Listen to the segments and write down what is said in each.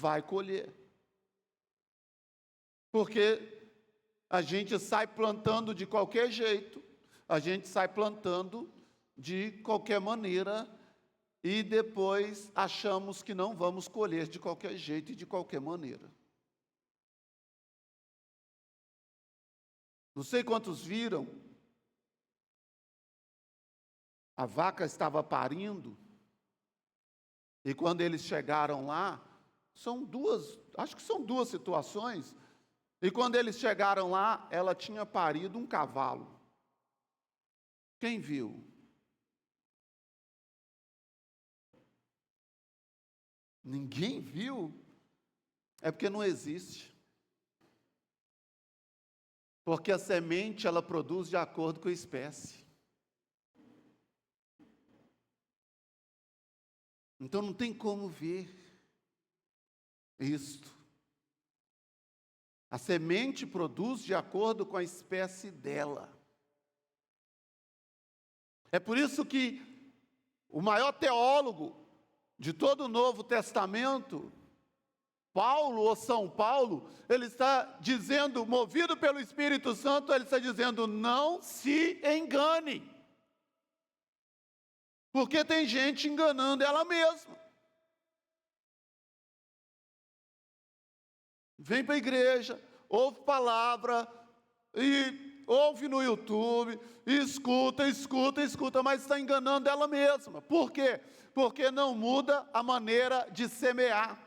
vai colher. Porque a gente sai plantando de qualquer jeito, a gente sai plantando de qualquer maneira, e depois achamos que não vamos colher de qualquer jeito e de qualquer maneira. Não sei quantos viram, a vaca estava parindo, e quando eles chegaram lá, acho que são duas situações, e quando eles chegaram lá, ela tinha parido um cavalo. Quem viu? Ninguém viu? É porque não existe. Porque a semente, ela produz de acordo com a espécie. Então não tem como ver isto. A semente produz de acordo com a espécie dela. É por isso que o maior teólogo de todo o Novo Testamento, Paulo ou São Paulo, ele está dizendo, movido pelo Espírito Santo, ele está dizendo, não se engane. Porque tem gente enganando ela mesma. Vem para a igreja, ouve palavra, e ouve no YouTube, escuta, mas está enganando ela mesma. Por quê? Porque não muda a maneira de semear.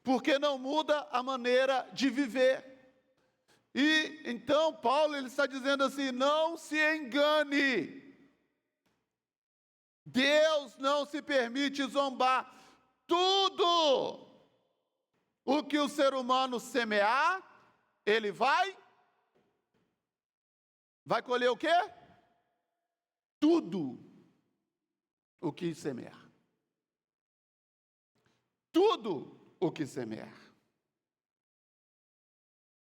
Porque não muda a maneira de viver. E então Paulo ele está dizendo assim, não se engane. Deus não se permite zombar. Tudo o que o ser humano semear, ele vai colher o quê? Tudo o que semear. Tudo o que semear.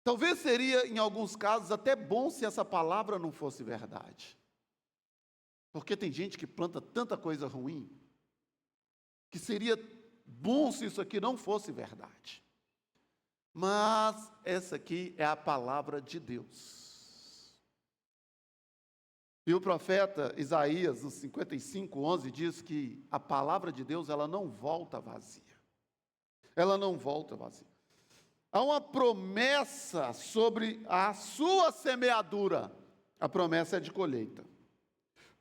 Talvez seria, em alguns casos, até bom se essa palavra não fosse verdade. Porque tem gente que planta tanta coisa ruim, que seria bom se isso aqui não fosse verdade. Mas essa aqui é a palavra de Deus. E o profeta Isaías, no 55:11, diz que a palavra de Deus, ela não volta vazia. Ela não volta vazia. Há uma promessa sobre a sua semeadura. A promessa é de colheita.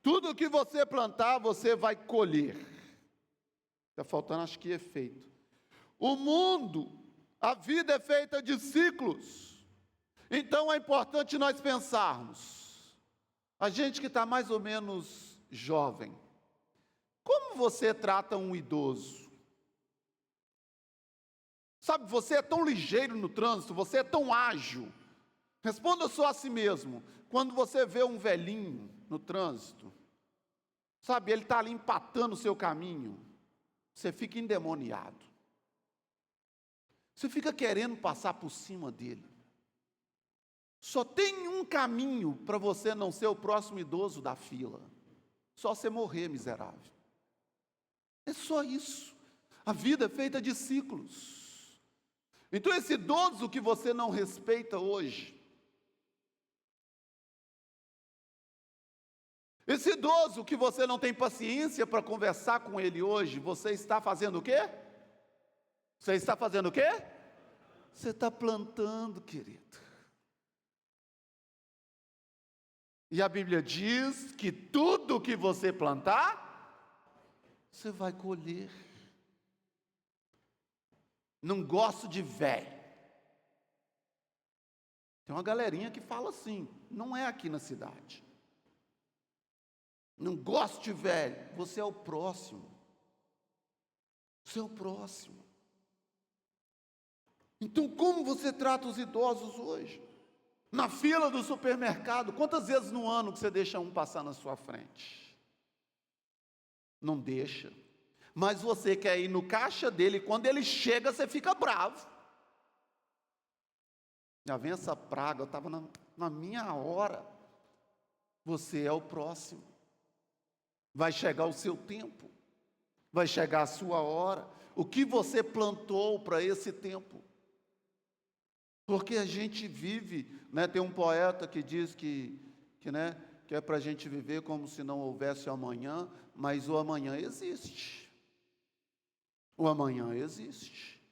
Tudo que você plantar, você vai colher. Está faltando, acho que, efeito. O mundo, a vida é feita de ciclos. Então é importante nós pensarmos. A gente que está mais ou menos jovem, como você trata um idoso? Sabe, você é tão ligeiro no trânsito, você é tão ágil. Responda só a si mesmo. Quando você vê um velhinho no trânsito, sabe, ele está ali empatando o seu caminho, você fica endemoniado. Você fica querendo passar por cima dele. Só tem um caminho para você não ser o próximo idoso da fila. Só você morrer, miserável. É só isso. A vida é feita de ciclos. Então esse idoso que você não respeita hoje, esse idoso que você não tem paciência para conversar com ele hoje, você está fazendo o quê? Você está fazendo o quê? Você está plantando, querido. E a Bíblia diz que tudo que você plantar, você vai colher. Não gosto de velho. Tem uma galerinha que fala assim, não é aqui na cidade. Não gosto de velho, você é o próximo. Você é o próximo. Então, como você trata os idosos hoje? Na fila do supermercado, quantas vezes no ano que você deixa um passar na sua frente? Não deixa. Mas você quer ir no caixa dele, quando ele chega, você fica bravo. Já vem essa praga, eu estava na minha hora. Você é o próximo. Vai chegar o seu tempo. Vai chegar a sua hora. o que você plantou para esse tempo. Porque a gente vive, né? Tem um poeta que diz que é para a gente viver como se não houvesse amanhã, mas o amanhã existe. O amanhã existe.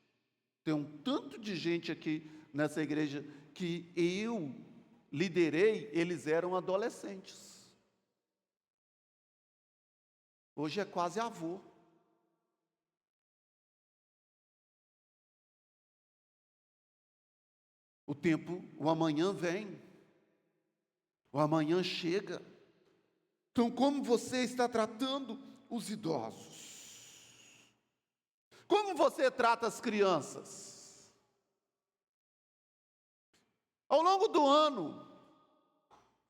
Tem um tanto de gente aqui nessa igreja que eu liderei, eles eram adolescentes. Hoje é quase avô. O tempo, o amanhã vem. O amanhã chega. Então, como você está tratando os idosos? Como você trata as crianças? Ao longo do ano,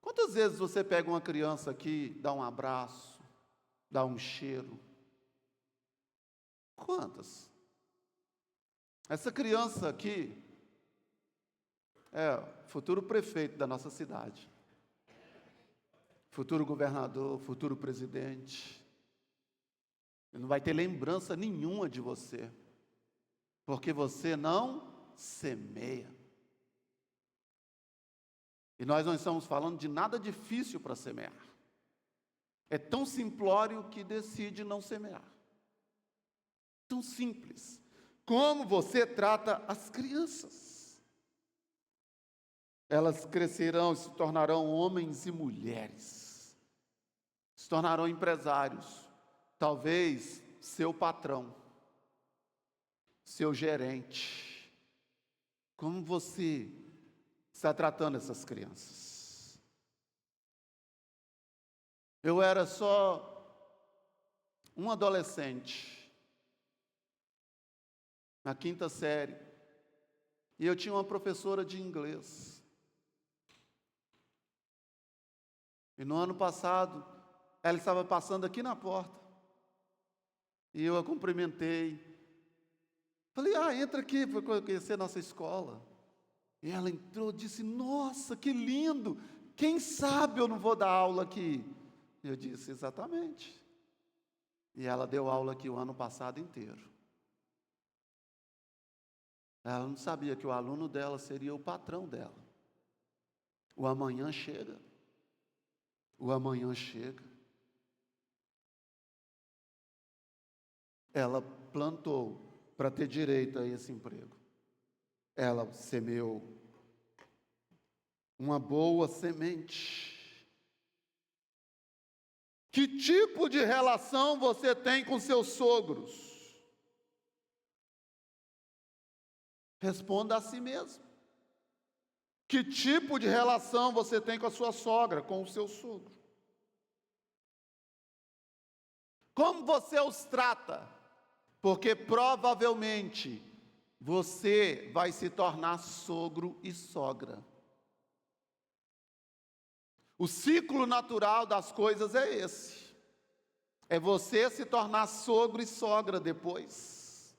quantas vezes você pega uma criança aqui, dá um abraço, dá um cheiro? Quantas? Essa criança aqui é o futuro prefeito da nossa cidade. Futuro governador, futuro presidente. Ele não vai ter lembrança nenhuma de você, porque você não semeia. E nós não estamos falando de nada difícil para semear. É tão simplório que decide não semear. Tão simples. Como você trata as crianças? Elas crescerão e se tornarão homens e mulheres. Se tornarão empresários, talvez seu patrão, seu gerente. Como você está tratando essas crianças? Eu era só um adolescente, na 5ª série, e eu tinha uma professora de inglês. E no ano passado, ela estava passando aqui na porta, e eu a cumprimentei. Falei, entra aqui para conhecer nossa escola. E ela entrou e disse, nossa, que lindo, quem sabe eu não vou dar aula aqui? Eu disse, exatamente. E ela deu aula aqui o ano passado inteiro. Ela não sabia que o aluno dela seria o patrão dela. O amanhã chega. O amanhã chega. Ela plantou para ter direito a esse emprego. Ela semeou uma boa semente. Que tipo de relação você tem com seus sogros? Responda a si mesmo. Que tipo de relação você tem com a sua sogra, com o seu sogro? Como você os trata? Porque provavelmente você vai se tornar sogro e sogra. O ciclo natural das coisas é esse. É você se tornar sogro e sogra depois.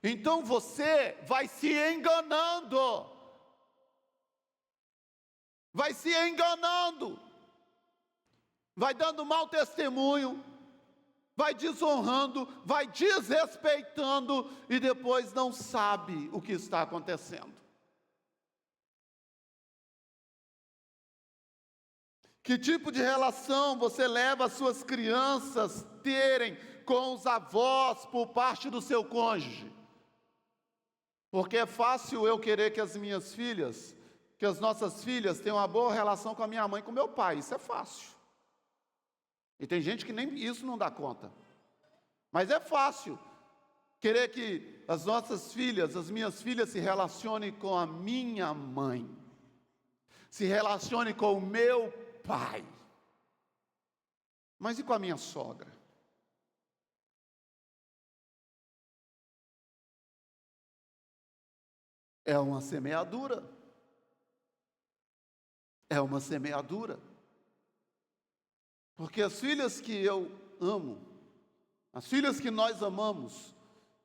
Então você vai se enganando. Vai se enganando. Vai dando mau testemunho. Vai desonrando, vai desrespeitando e depois não sabe o que está acontecendo. Que tipo de relação você leva as suas crianças terem com os avós por parte do seu cônjuge? Porque é fácil eu querer que as minhas filhas, que as nossas filhas tenham uma boa relação com a minha mãe e com meu pai, isso é fácil. E tem gente que nem isso não dá conta. Mas é fácil querer que as nossas filhas, as minhas filhas se relacionem com a minha mãe. Se relacionem com o meu pai. Mas e com a minha sogra? É uma semeadura. É uma semeadura. Porque as filhas que eu amo, as filhas que nós amamos,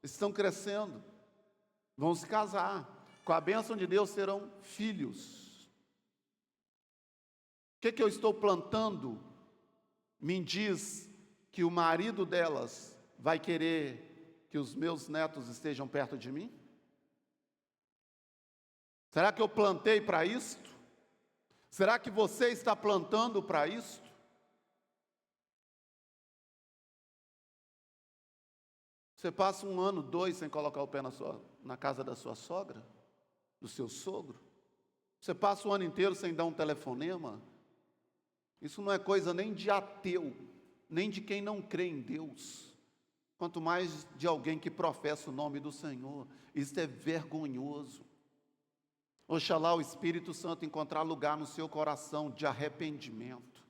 estão crescendo, vão se casar, com a bênção de Deus serão filhos. O que eu estou plantando me diz que o marido delas vai querer que os meus netos estejam perto de mim? Será que eu plantei para isto? Será que você está plantando para isto? Você passa 1 ano, 2 sem colocar o pé na casa da sua sogra, do seu sogro? Você passa o ano inteiro sem dar um telefonema? Isso não é coisa nem de ateu, nem de quem não crê em Deus, quanto mais de alguém que professa o nome do Senhor. Isso é vergonhoso. Oxalá o Espírito Santo encontrar lugar no seu coração de arrependimento,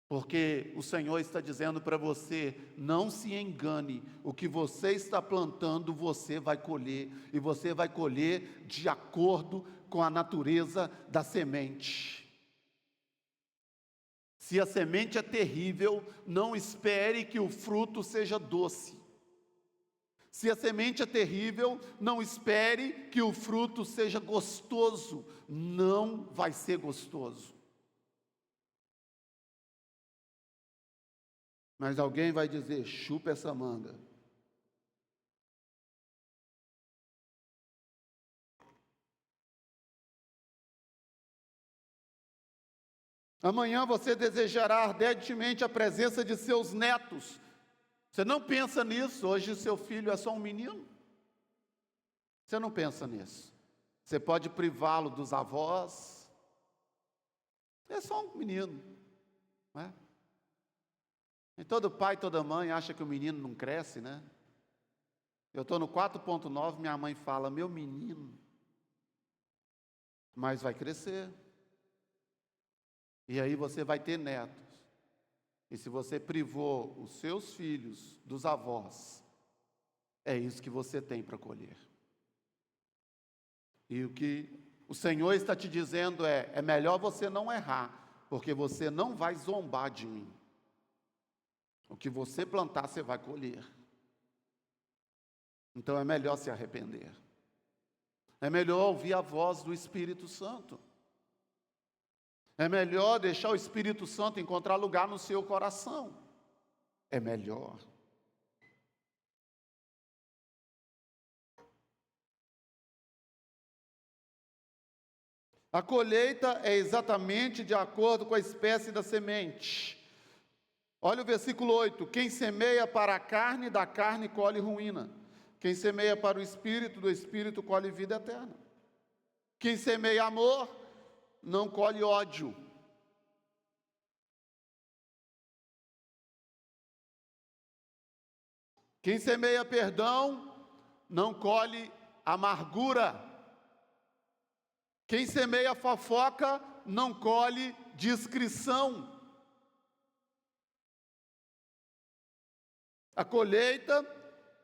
porque o Senhor está dizendo para você: não se engane, o que você está plantando, você vai colher, e você vai colher de acordo com a natureza da semente. Se a semente é terrível, não espere que o fruto seja doce. Se a semente é terrível, não espere que o fruto seja gostoso. Não vai ser gostoso. Mas alguém vai dizer: chupa essa manga. Amanhã você desejará ardentemente a presença de seus netos. Você não pensa nisso? Hoje o seu filho é só um menino. Você não pensa nisso. Você pode privá-lo dos avós. É só um menino, não é? E todo pai, toda mãe acha que o menino não cresce, né? Eu estou no 4.9, minha mãe fala: meu menino, mas vai crescer. E aí você vai ter netos. E se você privou os seus filhos dos avós, é isso que você tem para colher. E o que o Senhor está te dizendo é melhor você não errar, porque você não vai zombar de mim. O que você plantar, você vai colher. Então é melhor se arrepender. É melhor ouvir a voz do Espírito Santo. É melhor deixar o Espírito Santo encontrar lugar no seu coração. É melhor. A colheita é exatamente de acordo com a espécie da semente. Olha o versículo 8: quem semeia para a carne, da carne colhe ruína. Quem semeia para o Espírito, do Espírito colhe vida eterna. Quem semeia amor, não colhe ódio. Quem semeia perdão, não colhe amargura. Quem semeia fofoca, não colhe discrição. A colheita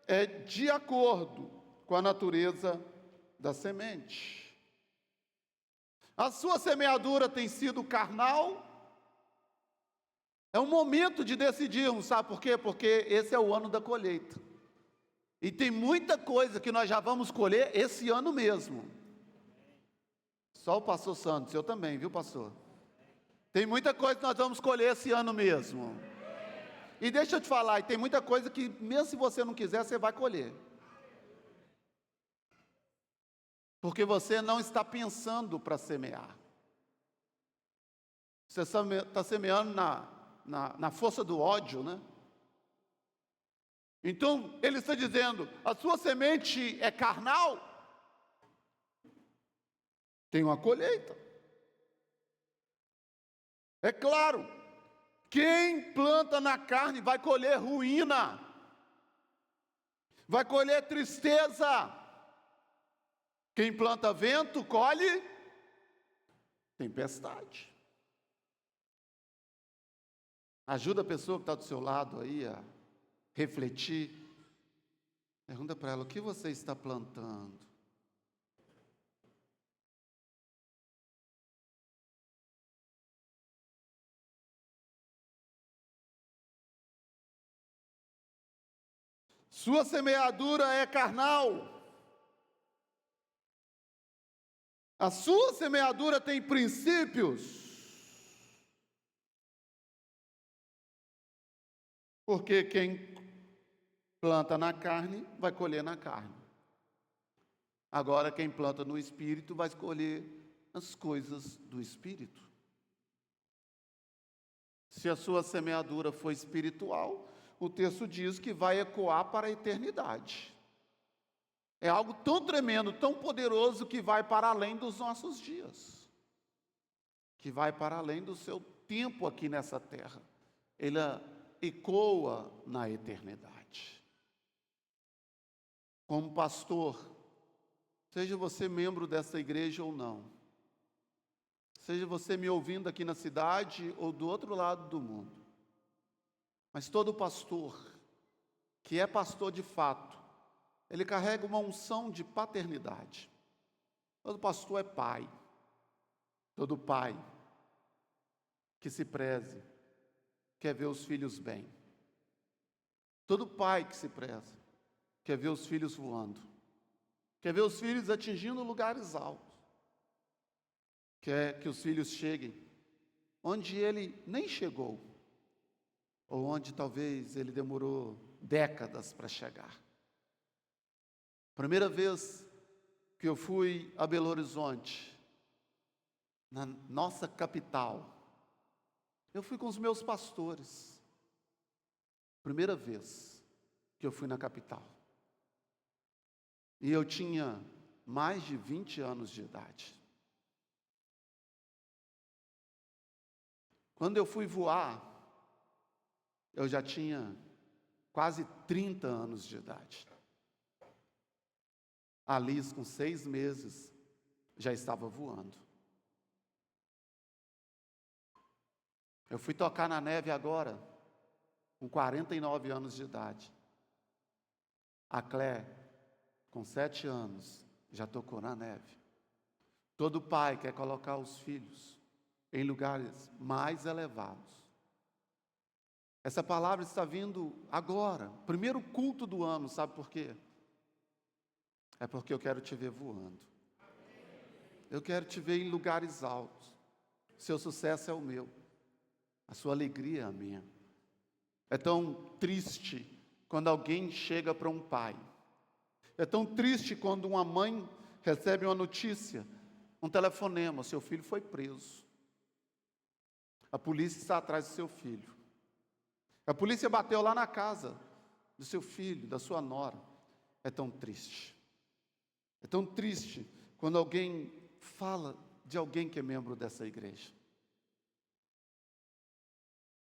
é de acordo com a natureza da semente. A sua semeadura tem sido carnal? É um momento de decidirmos, sabe por quê? Porque esse é o ano da colheita. E tem muita coisa que nós já vamos colher esse ano mesmo. Só o pastor Santos, eu também, viu, pastor? Tem muita coisa que nós vamos colher esse ano mesmo. E deixa eu te falar, tem muita coisa que mesmo se você não quiser, você vai colher. Porque você não está pensando para semear. Você está semeando na força do ódio, né? Então, ele está dizendo: a sua semente é carnal? Tem uma colheita. É claro, quem planta na carne vai colher ruína, vai colher tristeza. Quem planta vento, colhe tempestade. Ajuda a pessoa que está do seu lado aí a refletir. Pergunta para ela: o que você está plantando? Sua semeadura é carnal. A sua semeadura tem princípios. Porque quem Planta na carne, vai colher na carne. Agora, quem planta no Espírito vai colher as coisas do Espírito. Se a sua semeadura for espiritual, o texto diz que vai ecoar para a eternidade. É algo tão tremendo, tão poderoso, que vai para além dos nossos dias, que vai para além do seu tempo aqui nessa terra. Ele ecoa na eternidade. Como pastor, seja você membro dessa igreja ou não, seja você me ouvindo aqui na cidade ou do outro lado do mundo, mas todo pastor que é pastor de fato, ele carrega uma unção de paternidade. Todo pastor é pai. Todo pai que se preze quer ver os filhos bem. Todo pai que se preza quer ver os filhos voando. Quer ver os filhos atingindo lugares altos. Quer que os filhos cheguem onde ele nem chegou, ou onde talvez ele demorou décadas para chegar. Primeira vez que eu fui a Belo Horizonte, na nossa capital, eu fui com os meus pastores. Primeira vez que eu fui na capital. E eu tinha mais de 20 anos de idade. Quando eu fui voar, eu já tinha quase 30 anos de idade. A Liz, com 6 meses, já estava voando. Eu fui tocar na neve agora, com 49 anos de idade. A Clé, com 7 anos, já tocou na neve. Todo pai quer colocar os filhos em lugares mais elevados. Essa palavra está vindo agora, primeiro culto do ano, sabe por quê? É porque eu quero te ver voando. Eu quero te ver em lugares altos. Seu sucesso é o meu. A sua alegria é a minha. É tão triste quando alguém chega para um pai. É tão triste quando uma mãe recebe uma notícia, um telefonema: seu filho foi preso. A polícia está atrás do seu filho. A polícia bateu lá na casa do seu filho, da sua nora. É tão triste. É tão triste quando alguém fala de alguém que é membro dessa igreja.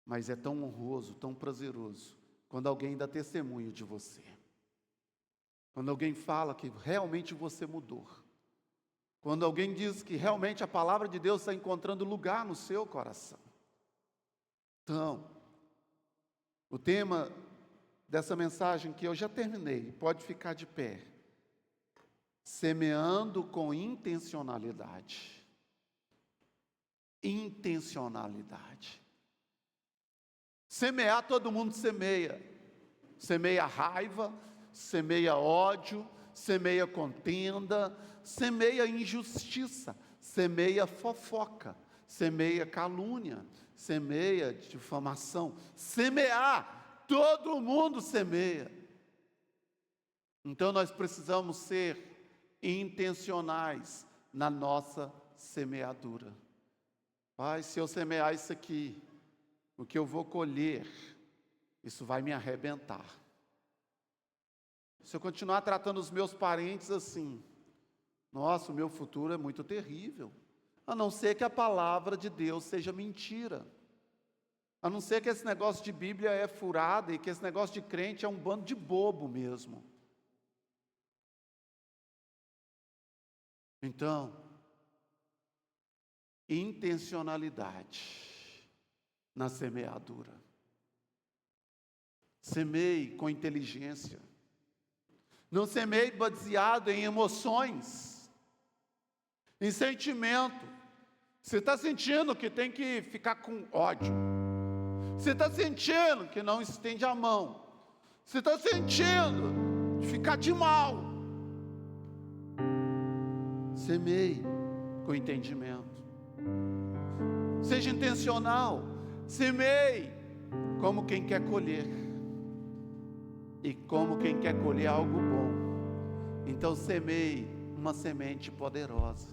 Mas é tão honroso, tão prazeroso, quando alguém dá testemunho de você. Quando alguém fala que realmente você mudou. Quando alguém diz que realmente a palavra de Deus está encontrando lugar no seu coração. Então, o tema dessa mensagem que eu já terminei, pode ficar de pé. Semeando com intencionalidade. Intencionalidade. Semear, todo mundo semeia. Semeia raiva, semeia ódio, semeia contenda, semeia injustiça, semeia fofoca, semeia calúnia, semeia difamação. Semear, todo mundo semeia. Então nós precisamos ser intencionais na nossa semeadura. Pai, se eu semear isso aqui, o que eu vou colher, isso vai me arrebentar. Se eu continuar tratando os meus parentes assim, nossa, o meu futuro é muito terrível. A não ser que a palavra de Deus seja mentira. A não ser que esse negócio de Bíblia é furado e que esse negócio de crente é um bando de bobo mesmo. Então, intencionalidade na semeadura. Semeie com inteligência. Não semeie baseado em emoções, em sentimento. Você está sentindo que tem que ficar com ódio. Você está sentindo que não estende a mão. Você está sentindo de ficar de mal. Semeie com entendimento. Seja intencional. Semeie como quem quer colher. e como quem quer colher algo bom. Então semeie uma semente poderosa,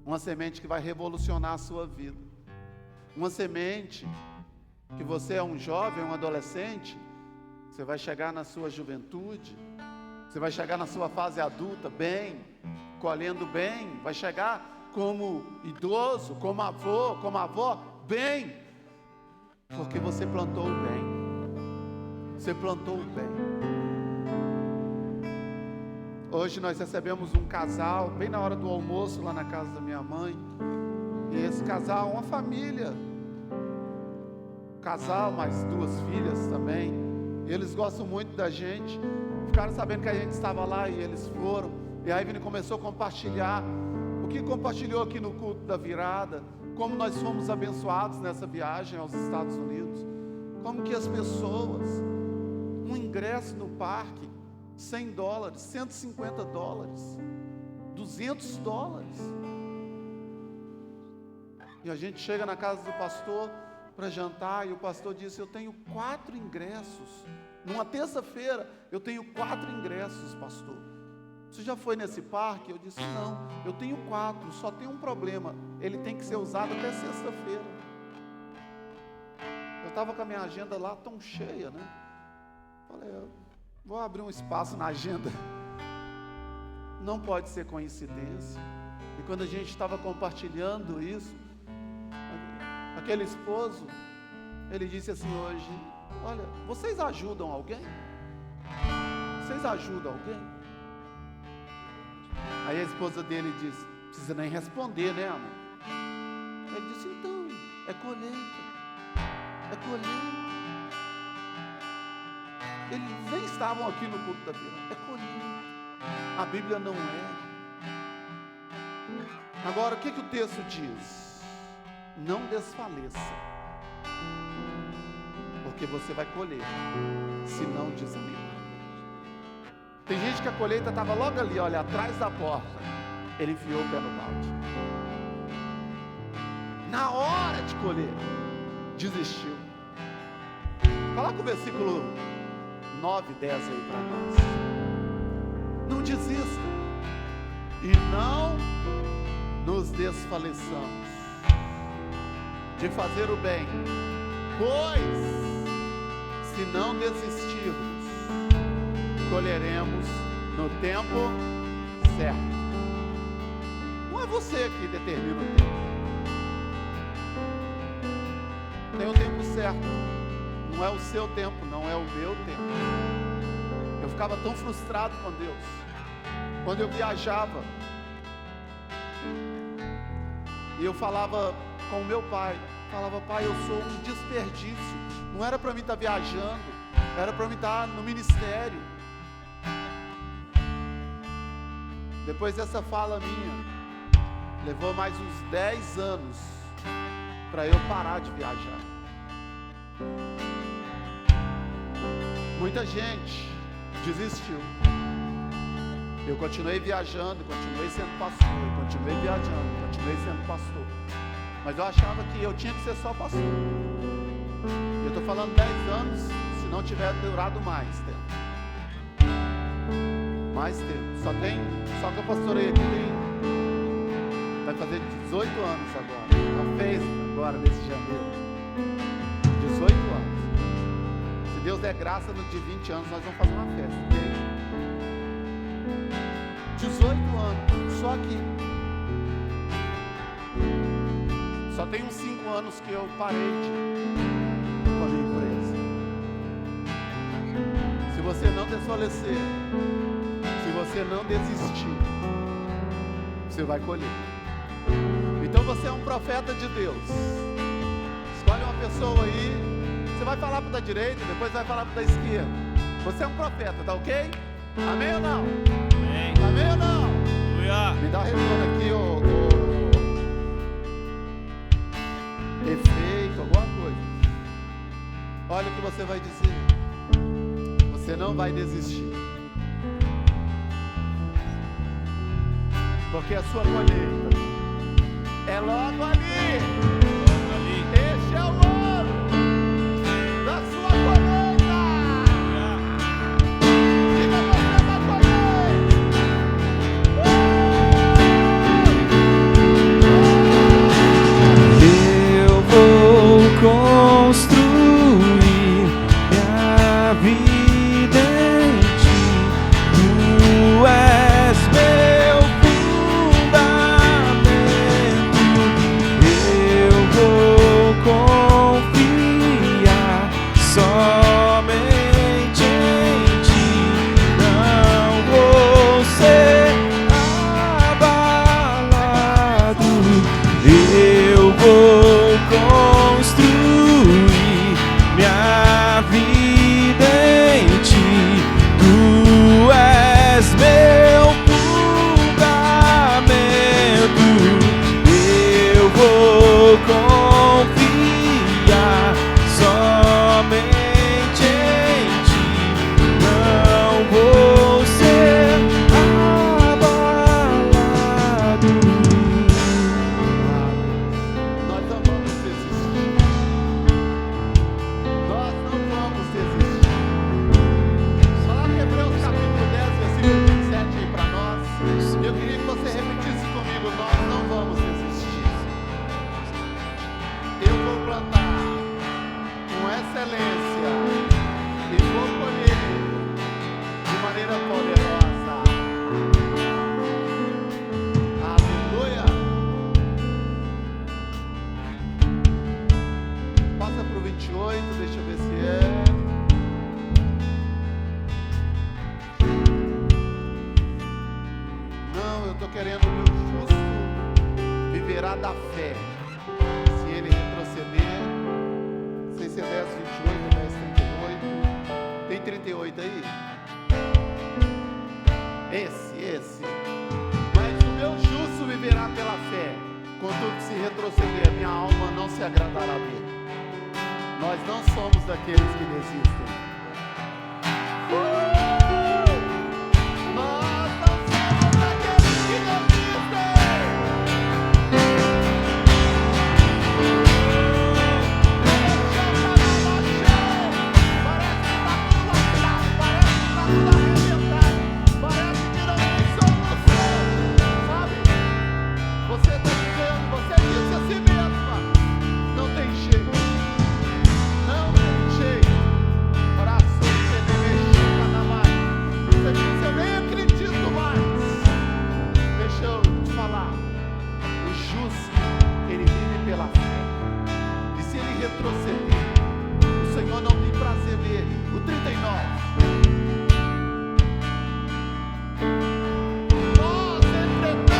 uma semente que vai revolucionar a sua vida, uma semente que você é um jovem, um adolescente, você vai chegar na sua juventude, você vai chegar na sua fase adulta bem, colhendo bem, vai chegar como idoso, como avô, como avó, bem, porque você plantou o bem. Você plantou o bem. Hoje nós recebemos um casal, bem na hora do almoço, lá na casa da minha mãe. E esse casal, uma família, casal, mais 2 filhas também. Eles gostam muito da gente. Ficaram sabendo que a gente estava lá e eles foram. E aí ele começou a compartilhar o que compartilhou aqui no culto da virada, como nós fomos abençoados nessa viagem aos Estados Unidos, como que as pessoas, um ingresso no parque, $100, $150, $200. E a gente chega na casa do pastor para jantar e o pastor disse: eu tenho 4 ingressos. Numa terça-feira, eu tenho 4 ingressos, pastor. Você já foi nesse parque? Eu disse: não, eu tenho 4, só tem um problema, ele tem que ser usado até sexta-feira. Eu estava com a minha agenda lá tão cheia, né? Falei, eu vou abrir um espaço na agenda. Não pode ser coincidência. E quando a gente estava compartilhando isso, aquele esposo, ele disse assim hoje: olha, vocês ajudam alguém? Vocês ajudam alguém? Aí a esposa dele disse: precisa nem responder, né, amor? Ele disse: então, é colheita. É colheita. Eles nem estavam aqui no culto da virada. É colheita. A Bíblia não é. Agora, o que o texto diz? Não desfaleça, porque você vai colher, se não desanimar. Tem gente que a colheita estava logo ali, olha, atrás da porta. Ele enfiou o pé no balde. Na hora de colher, desistiu. Coloca o versículo 9, 10 aí para nós. Não desista e não nos desfaleçamos de fazer o bem, pois se não desistirmos, colheremos no tempo certo. Não é você que determina o tempo. Tem o tempo certo. Não é o seu tempo, não é o meu tempo. Eu ficava tão frustrado com Deus. Quando eu viajava, e eu falava com o meu pai, falava: pai, eu sou um desperdício. Não era para mim estar viajando, era para mim estar no ministério. Depois dessa fala minha, levou mais uns 10 anos para eu parar de viajar. Muita gente desistiu. Eu continuei viajando, continuei sendo pastor, continuei viajando, continuei sendo pastor. Mas eu achava que eu tinha que ser só pastor. Eu estou falando 10 anos, se não tiver durado mais tempo. Mais tempo. Só que eu pastorei aqui vai fazer 18 anos agora. Já fez agora nesse janeiro. 18 anos. Se Deus der graça, no de 20 anos nós vamos fazer uma festa, ok? 18 anos, só aqui. Só tem uns 5 anos que eu parei com a minha empresa. Se você não desfalecer, se você não desistir, você vai colher. Então você é um profeta de Deus. Escolhe uma pessoa aí. Você vai falar para da direita, depois vai falar para da esquerda. Você é um profeta, tá ok? Amém ou não? Amém. Amém ou não? Aleluia. Me dá retorno aqui, efeito, alguma coisa. Olha o que você vai dizer. Você não vai desistir, porque a sua colheita é logo ali. Logo ali. Este é o ano da sua colheita. Aleluia. dependerá da fé. Se ele retroceder, não sei se é 10, 28, 10, 38. Tem 38 aí? Esse. Mas o meu justo viverá pela fé. Contudo, se retroceder, minha alma não se agradará dele. Nós não somos daqueles que desistem. Nós não somos daqueles que desistem. Parece que está tudo lascado, parece que está tudo arrebentado, parece que não tem solução, sabe? Você está dizendo, você disse a si mesma, não tem jeito. Não tem jeito. Oração, você disse, eu nem acredito mais. Deixa eu te falar. O justo, ele vive pela fé. E se ele retroceder, o Senhor não tem prazer nele. O 39. Nós, entretanto,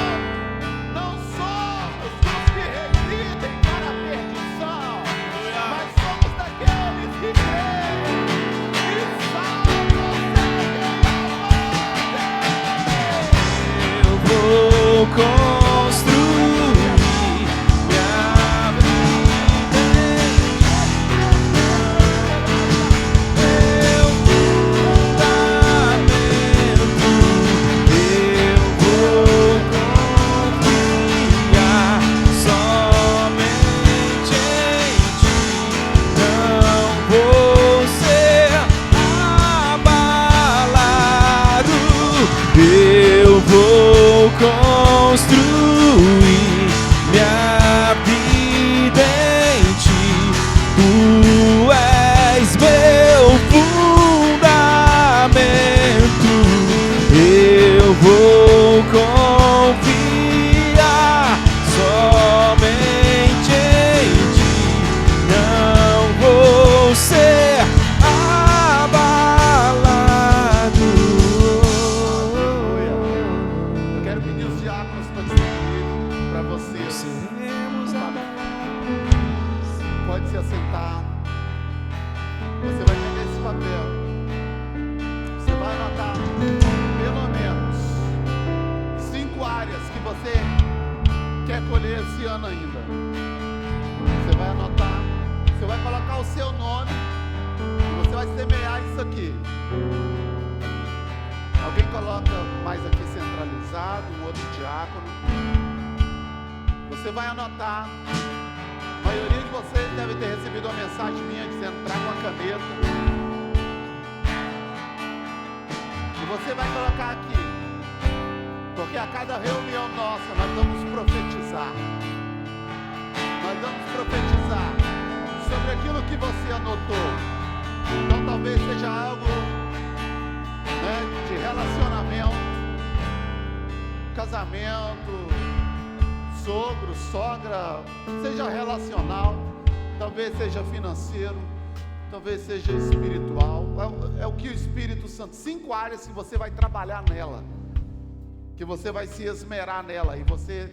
não somos os que regridem para a perdição, mas somos daqueles que creem e salvam Eu vou construir minha vida, meu fundamento. Eu vou confiar somente em ti. Não vou ser abalado. Eu vou construir minha vida em ti. Tu és meu fundamento. Eu vou confiar somente em ti. Não vou ser abalado. Eu quero pedir os diáconos para distribuir para vocês. Seremos Pode se assentar. Você vai pegar esse papel. Você vai anotar pelo menos 5 áreas que você quer colher esse ano ainda. Você vai anotar. Você vai colocar o seu nome. E você vai semear isso aqui. Alguém coloca mais aqui centralizado, um outro diácono. Você vai anotar. A maioria de vocês deve ter recebido uma mensagem minha dizendo: traga uma caneta. E você vai colocar aqui, porque a cada reunião nossa nós vamos profetizar. Nós vamos profetizar sobre aquilo que você anotou. Então talvez seja algo, né, de relacionamento, casamento, sogro, sogra, seja relacional, talvez seja financeiro, talvez seja espiritual. É o que o Espírito Santo, 5 áreas que você vai trabalhar nela, que você vai se esmerar nela, e você